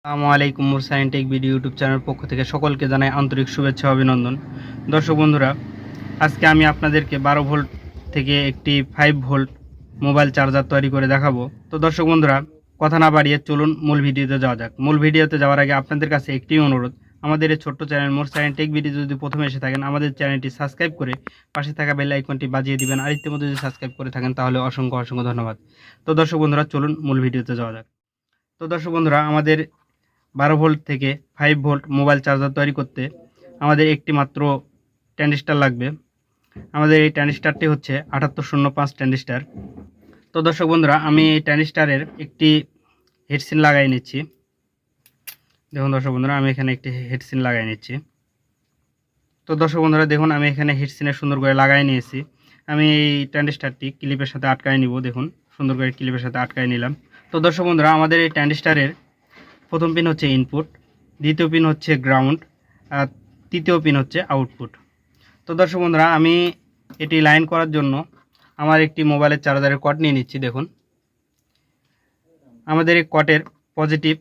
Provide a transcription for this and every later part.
আসসালামু আলাইকুম মুরসালিন টেক ভিডিও ইউটিউব চ্যানেল পক্ষ থেকে সকলকে জানাই আন্তরিক শুভেচ্ছা অভিনন্দন। দর্শক বন্ধুরা, আজকে আমি আপনাদেরকে 12 ভোল্ট থেকে একটি 5 ভোল্ট মোবাইল চার্জার তৈরি করে দেখাবো। তো দর্শক বন্ধুরা, কথা না বাড়িয়ে চলুন মূল ভিডিওতে যাওয়া যাক। মূল ভিডিওতে যাওয়ার আগে আপনাদের কাছে একটি অনুরোধ, আমাদের এই ছোট্ট চ্যানেল মুরসালিন টেক ভিডিও যদি প্রথমে এসে থাকেন আমাদের চ্যানেলটি সাবস্ক্রাইব করে পাশে থাকা বেল আইকনটি বাজিয়ে দিবেন। আর ইতিমধ্যে যদি সাবস্ক্রাইব করে থাকেন তাহলে অসংখ্য অসংখ্য ধন্যবাদ। তো দর্শক বন্ধুরা, চলুন মূল ভিডিওতে যাওয়া যাক। তো দর্শক বন্ধুরা, আমাদের 12 ভোল্ট থেকে 5 ভোল্ট মোবাইল চার্জার তৈরি করতে আমাদের একটি মাত্র ট্রানজিস্টার লাগবে। আমাদের এই ট্রানজিস্টারটি হচ্ছে 7805 ট্রানজিস্টার। তো দর্শক বন্ধুরা, আমি এই ট্রানজিস্টারের একটি হেডসিন লাগাই নিচ্ছি। দেখুন দর্শক বন্ধুরা, আমি এখানে একটি হেডসিন লাগাই নিচ্ছি। তো দর্শক বন্ধুরা দেখুন, আমি এখানে হেডসিনে সুন্দর করে লাগাই নিয়েছি। আমি এই ট্রানজিস্টারটি ক্লিপের সাথে আটকায় নিব। দেখুন সুন্দর করে ক্লিপের সাথে আটকায় নিলাম। তো দর্শক বন্ধুরা, আমাদের এই ট্রানজিস্টারের প্রথম পিন হচ্ছে ইনপুট, দ্বিতীয় পিন হচ্ছে গ্রাউন্ড, আর তৃতীয় পিন হচ্ছে আউটপুট। তো দর্শক বন্ধুরা, আমি এটি লাইন করার জন্য আমার একটি মোবাইলের চার্জারের কর্ড নিয়ে নিচ্ছি। দেখুন আমাদের এই কর্ডের পজিটিভ,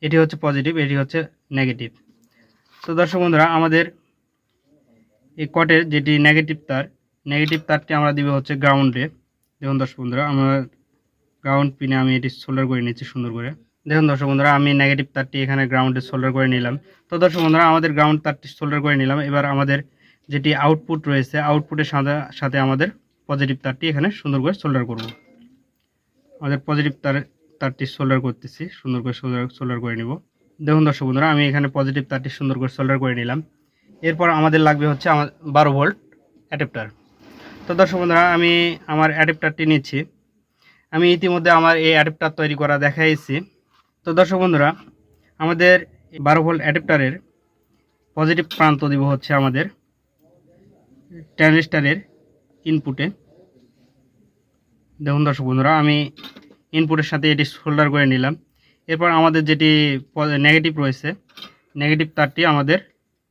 এটি হচ্ছে পজিটিভ, এটি হচ্ছে নেগেটিভ। তো দর্শক বন্ধুরা, আমাদের এই কর্ডের যেটি নেগেটিভ তারটি আমরা দিব হচ্ছে গ্রাউন্ডে। দেখুন দর্শক বন্ধুরা, আমার গ্রাউন্ড পিনে আমি এটি সোল্ডার করে নিচ্ছি সুন্দর করে। দেখুন দর্শক বন্ধুরা, আমি নেগেটিভ তারটি এখানে গ্রাউন্ডে সোল্ডার করে নিলাম। তো দর্শক বন্ধুরা, আমাদের গ্রাউন্ড তারটি সোল্ডার করে নিলাম। এবার আমাদের যেটি আউটপুট রয়েছে, আউটপুটের সাথে আমাদের পজিটিভ তারটি এখানে সুন্দর করে সোল্ডার করব। আমাদের পজিটিভ তারটি সোল্ডার করতেছি, সুন্দর করে সোল্ডার করে নিব। দেখুন দর্শক বন্ধুরা, আমি এখানে পজিটিভ তারটি সুন্দর করে সোল্ডার করে নিলাম। এরপর আমাদের লাগবে হচ্ছে আমার 12 ভোল্ট অ্যাডাপ্টার। তো দর্শক বন্ধুরা, আমি আমার অ্যাডাপ্টারটি নিচ্ছি। আমি ইতিমধ্যে আমার এই অ্যাডাপ্টার তৈরি করা দেখাইছি। তো দর্শক বন্ধুরা, আমাদের 12 ভোল্ট অ্যাডাপ্টারের পজিটিভ প্রান্ত দিব হচ্ছে আমাদের ট্রানজিস্টারের ইনপুটে। দেখুন দর্শক বন্ধুরা, আমি ইনপুটের সাথে এটি সোল্ডার করে নিলাম। এরপর আমাদের যেটি নেগেটিভ রয়েছে, নেগেটিভ তারটি আমাদের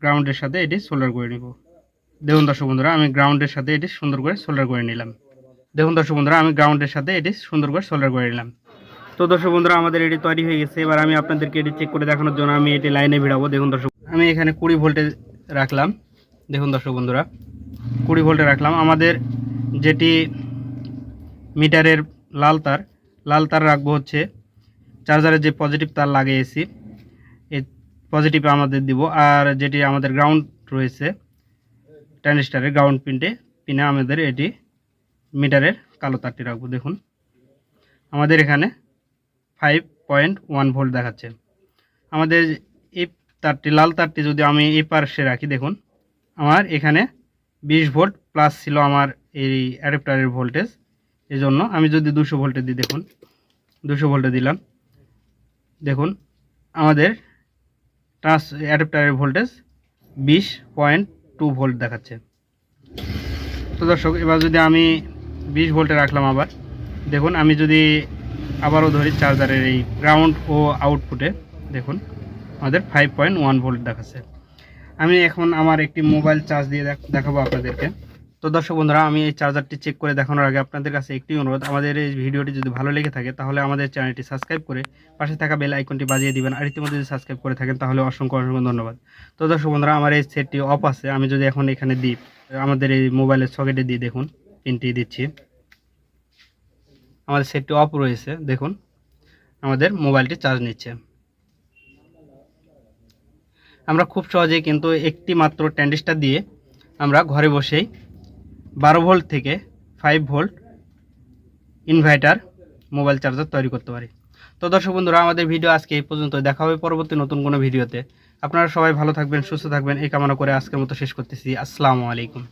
গ্রাউন্ডের সাথে এটি সোল্ডার করে নিব। দেখুন দর্শক বন্ধুরা, আমি গ্রাউন্ডের সাথে এটি সুন্দর করে সোল্ডার করে নিলাম। দেখুন দর্শক বন্ধুরা, আমি গ্রাউন্ডের সাথে এটি সুন্দর করে সোল্ডার করে নিলাম। তো দর্শক বন্ধুরা, আমাদের এটি তৈরি হয়ে গেছে। এবার আমি আপনাদেরকে এটি চেক করে দেখানোর জন্য আমি এটি লাইনে ভিড়াবো। দেখুন দর্শক, আমি এখানে 20 ভোল্টে রাখলাম। দেখুন দর্শক বন্ধুরা, 20 ভোল্টে রাখলাম। আমাদের যেটি মিটারের লাল তার রাখবো হচ্ছে চার্জারের যে পজিটিভ তার লাগিয়েছি, এই পজিটিভে আমাদের দিব। আর যেটি আমাদের গ্রাউন্ড রয়েছে ট্রানজিস্টারের গ্রাউন্ড পিনে আমাদের এটি মিটারের কালো তারটি রাখবো। দেখুন আমাদের এখানে 5.1 ভোল্ট দেখাচ্ছে। আমাদের এই তারটি, লাল তারটি যদি আমি এই পাশে রাখি, দেখুন আমার এখানে 20 ভোল্ট প্লাস ছিল আমার এই অ্যাডাপ্টারের ভোল্টেজ। এই জন্য আমি যদি 200 ভোল্টে দিই, দেখুন 200 ভোল্টে দিলাম, দেখুন আমাদের অ্যাডাপ্টারের ভোল্টেজ 20.2 ভোল্ট দেখাচ্ছে। তো দর্শক, এবার যদি আমি 20 ভোল্টে রাখলাম, আবার দেখুন আমি যদি আবারও ধরি চার্জারের এই গ্রাউন্ড ও আউটপুটে, দেখুন আমাদের 5.1 ভোল্ট দেখাচ্ছে। আমি এখন আমার একটি মোবাইল চার্জ দিয়ে দেখাবো আপনাদেরকে। তো দর্শক বন্ধুরা, আমি এই চার্জারটি চেক করে দেখানোর আগে আপনাদের কাছে একটি অনুরোধ, আমাদের এই ভিডিওটি যদি ভালো লেগে থাকে তাহলে আমাদের চ্যানেলটি সাবস্ক্রাইব করে পাশে থাকা বেল আইকনটি বাজিয়ে দিবেন। আর ইতিমধ্যে যদি সাবস্ক্রাইব করে থাকেন তাহলে অসংখ্য অসংখ্য ধন্যবাদ। তো দর্শক বন্ধুরা, আমার এই সেটটি অফ আছে। আমি যদি এখন এখানে দিই, আমাদের এই মোবাইলের সকেটে দিই, দেখুন পিনটি দিচ্ছি, আমাদের সেটটি অফ রয়েছে। দেখুন আমাদের মোবাইলটি চার্জ নিচ্ছে। আমরা খুব সহজেই কিন্তু একটি মাত্র ট্রানজিস্টার দিয়ে আমরা ঘরে বসেই 12 ভোল্ট থেকে 5 ভোল্ট ইনভার্টার মোবাইল চার্জার তৈরি করতে পারি। তো দর্শক বন্ধুরা, আমাদের ভিডিও আজকে এই পর্যন্ত। দেখা হবে পরবর্তী নতুন কোনো ভিডিওতে। আপনারা সবাই ভালো থাকবেন, সুস্থ থাকবেন এই কামনা করে আজকের মতো শেষ করতেছি। আসসালামু আলাইকুম।